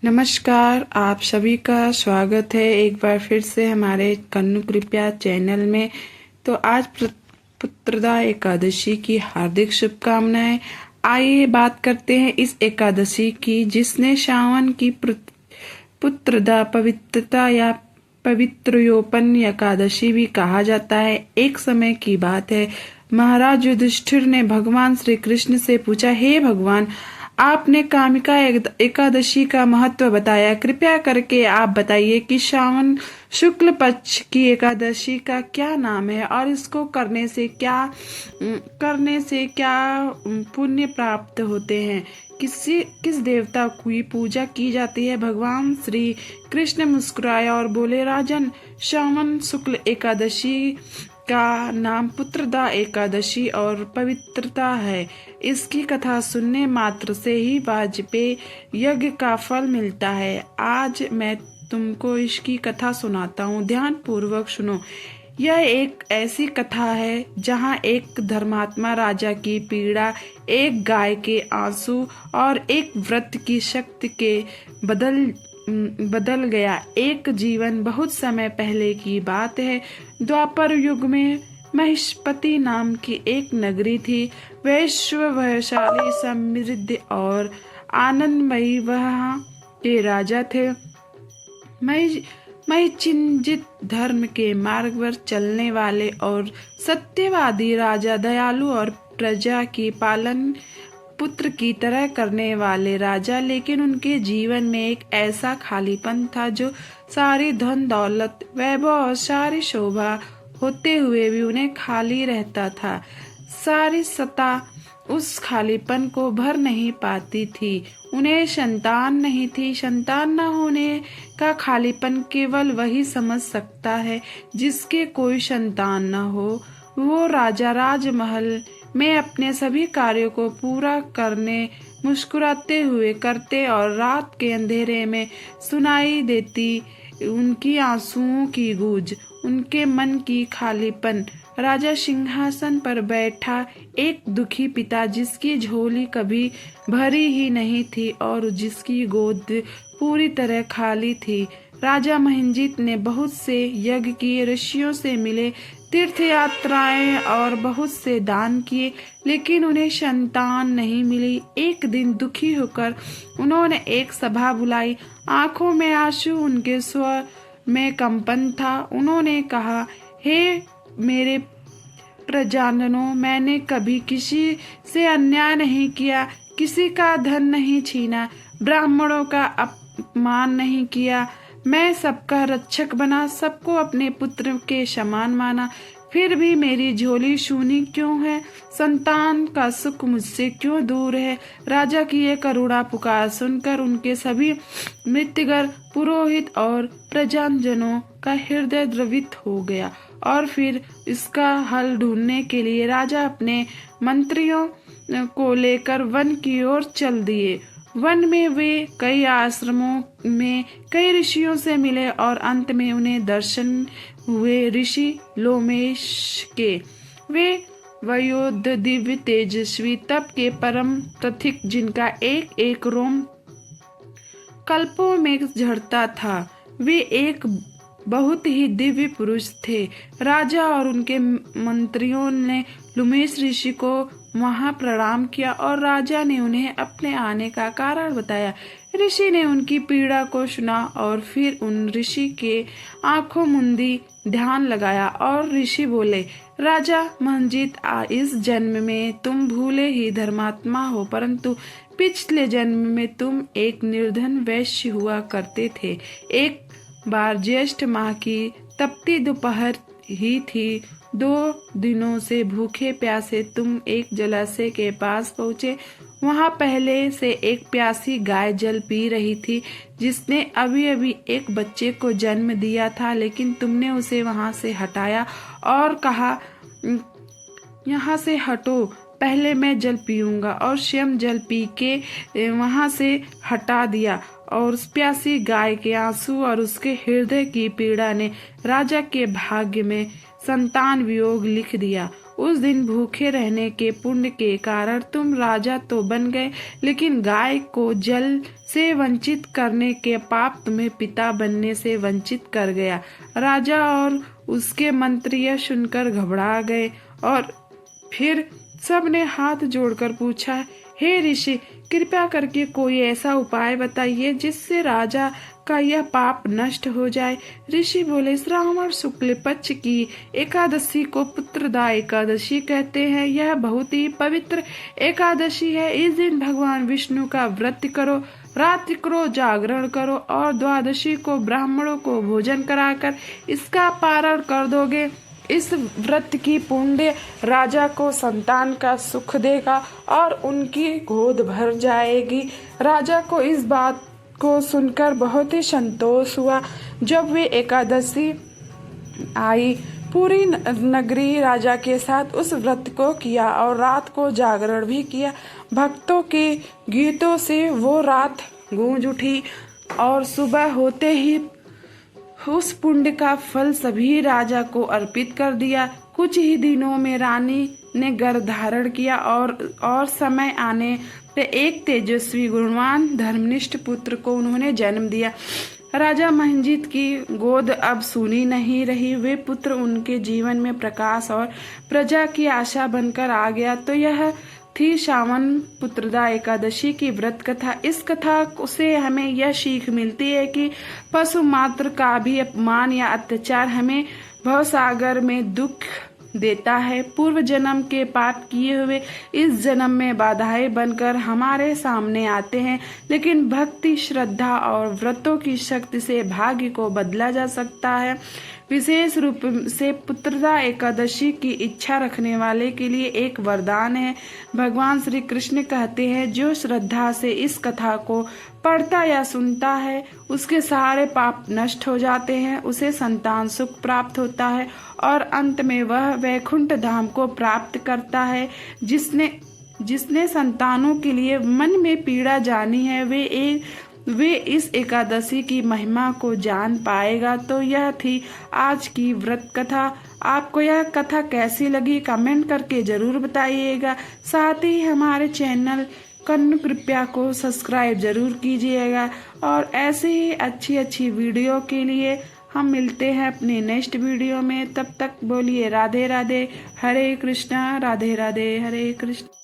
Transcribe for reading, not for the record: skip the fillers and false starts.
नमस्कार, आप सभी का स्वागत है एक बार फिर से हमारे कन्नू कृपया चैनल में। तो आज पुत्रदा एकादशी की हार्दिक शुभकामनाएं। आइए बात करते हैं इस एकादशी की जिसने श्रावण की पुत्रदा पवित्रता या पवित्रोपन एकादशी भी कहा जाता है। एक समय की बात है, महाराज युधिष्ठिर ने भगवान श्री कृष्ण से पूछा, हे भगवान, आपने कामिका एकादशी का महत्व बताया, कृपया करके आप बताइए कि श्रावण शुक्ल पक्ष की एकादशी का क्या नाम है और इसको करने से क्या पुण्य प्राप्त होते हैं। किस देवता की पूजा की जाती है। भगवान श्री कृष्ण मुस्कुराए और बोले, राजन, श्रावण शुक्ल एकादशी का नाम पुत्रदा एकादशी और पवित्रता है। इसकी कथा सुनने मात्र से ही वाजपेयी यज्ञ का फल मिलता है। आज मैं तुमको इसकी कथा सुनाता हूँ, ध्यान पूर्वक सुनो। यह एक ऐसी कथा है जहाँ एक धर्मात्मा राजा की पीड़ा, एक गाय के आंसू और एक व्रत की शक्ति के बदल गया। एक जीवन बहुत समय पहले की बात है। द्वापर युग में महिष्पति नाम की एक नगरी थी। वैश्यशाली, समृद्ध और आनंदमयी वहाँ के राजा थे। महिचिंजित धर्म के मार्ग पर चलने वाले और सत्यवादी राजा, दयालु और प्रजा की पालन पुत्र की तरह करने वाले राजा। लेकिन उनके जीवन में एक ऐसा खालीपन था जो सारी धन दौलत, वैभव और सारी शोभा होते हुए भी उन्हें खाली रहता था। सारी सत्ता उस खालीपन को भर नहीं पाती थी। उन्हें संतान नहीं थी। संतान न होने का खालीपन केवल वही समझ सकता है जिसके कोई संतान न हो। वो राजा राजमहल में अपने सभी कार्यों को पूरा करने मुस्कुराते हुए करते और रात के अंधेरे में सुनाई देती उनकी आंसुओं की गूंज, उनके मन की खालीपन। राजा सिंहासन पर बैठा एक दुखी पिता जिसकी झोली कभी भरी ही नहीं थी और जिसकी गोद पूरी तरह खाली थी। राजा महिंजित ने बहुत से यज्ञ किए, ऋषियों से मिले, तीर्थ यात्राएं और बहुत से दान किए, लेकिन उन्हें संतान नहीं मिली। एक दिन दुखी होकर उन्होंने एक सभा बुलाई। आंखों में आंसू, उनके स्वर में कंपन था। उन्होंने कहा, हे मेरे प्रजाजनों, मैंने कभी किसी से अन्याय नहीं किया, किसी का धन नहीं छीना, ब्राह्मणों का अपमान नहीं किया। मैं सबका रक्षक बना, सबको अपने पुत्र के समान माना, फिर भी मेरी झोली सूनी क्यों है? संतान का सुख मुझसे क्यों दूर है? राजा की ये करुणा पुकार सुनकर उनके सभी मृत्यगर पुरोहित और प्रजाजनों का हृदय द्रवित हो गया और फिर इसका हल ढूंढने के लिए राजा अपने मंत्रियों को लेकर वन की ओर चल दिए। वन में वे कई आश्रमों में कई ऋषियों से मिले और अंत में उन्हें दर्शन हुए ऋषि लोमेश के। वे वयोध, दिव्य, तेजस्वी, तप के परम प्रतीक, जिनका एक एक रोम कल्पों में झड़ता था। वे एक बहुत ही दिव्य पुरुष थे। राजा और उनके मंत्रियों ने लुमेश ऋषि को वहां प्रणाम किया और राजा ने उन्हें अपने आने का कारण बताया। ऋषि ने उनकी पीड़ा को सुना और फिर उन ऋषि के आंखों मुंदी ध्यान लगाया और ऋषि बोले, राजा मंजित, इस जन्म में तुम भूले ही धर्मात्मा हो, परंतु पिछले जन्म में तुम एक निर्धन वैश्य हुआ करते थे। एक बार ज्येष्ठ माह की तपती दोपहर ही थी। 2 दिनों से भूखे प्यासे तुम एक जलाशय के पास पहुँचे। वहाँ पहले से एक प्यासी गाय जल पी रही थी जिसने अभी अभी एक बच्चे को जन्म दिया था, लेकिन तुमने उसे वहाँ से हटाया और कहा, यहाँ से हटो, पहले मैं जल पीऊंगा, और स्वयं जल पी के वहाँ से हटा दिया। और उस प्यासी गाय के आंसू और उसके हृदय की पीड़ा ने राजा के भाग्य में संतान वियोग लिख दिया। उस दिन भूखे रहने के पुण्य के कारण तुम राजा तो बन गए, लेकिन गाय को जल से वंचित करने के पाप तुम्हें पिता बनने से वंचित कर गया। राजा और उसके मंत्री यह सुनकर घबरा गए और फिर सबने हाथ जोड़कर पूछा, हे ऋषि, कृपया करके कोई ऐसा उपाय बताइए जिससे राजा का यह पाप नष्ट हो जाए। ऋषि बोले, श्रावण शुक्ल पक्ष की एकादशी को पुत्रदा एकादशी कहते हैं। यह बहुत ही पवित्र एकादशी है। इस दिन भगवान विष्णु का व्रत करो, रात्रि को जागरण करो और द्वादशी को ब्राह्मणों को भोजन कराकर इसका पारण कर दोगे। इस व्रत की पुण्य राजा को संतान का सुख देगा और उनकी गोद भर जाएगी। राजा को इस बात को सुनकर बहुत ही संतोष हुआ। जब वे एकादशी आई, पूरी नगरी राजा के साथ उस व्रत को किया और रात को जागरण भी किया। भक्तों के गीतों से वो रात गूंज उठी और सुबह होते ही उस पुण्य का फल सभी राजा को अर्पित कर दिया। कुछ ही दिनों में रानी ने गर्भ धारण किया और समय आने पे एक तेजस्वी गुणवान धर्मनिष्ठ पुत्र को उन्होंने जन्म दिया। राजा मंजीत की गोद अब सूनी नहीं रही। वे पुत्र उनके जीवन में प्रकाश और प्रजा की आशा बनकर आ गया। तो यह थी श्रावण पुत्रदा एकादशी की व्रत कथा। इस कथा से हमें यह सीख मिलती है कि पशु मात्र का भी अपमान या अत्याचार हमें भवसागर में दुख देता है। पूर्व जन्म के पाप किए हुए इस जन्म में बाधाएं बनकर हमारे सामने आते हैं, लेकिन भक्ति, श्रद्धा और व्रतों की शक्ति से भाग्य को बदला जा सकता है। विशेष रूप से पुत्रदा एकादशी की इच्छा रखने वाले के लिए एक वरदान है। भगवान श्री कृष्ण कहते हैं, जो श्रद्धा से इस कथा को पढ़ता या सुनता है उसके सारे पाप नष्ट हो जाते हैं, उसे संतान सुख प्राप्त होता है और अंत में वह वैकुंठ धाम को प्राप्त करता है। जिसने संतानों के लिए मन में पीड़ा जानी है वे इस एकादशी की महिमा को जान पाएगा। तो यह थी आज की व्रत कथा। आपको यह कथा कैसी लगी कमेंट करके जरूर बताइएगा। साथ ही हमारे चैनल कन्नू कृपया को सब्सक्राइब जरूर कीजिएगा और ऐसे ही अच्छी वीडियो के लिए हम मिलते हैं अपने नेक्स्ट वीडियो में। तब तक बोलिए राधे राधे, हरे कृष्णा, राधे राधे, हरे कृष्ण।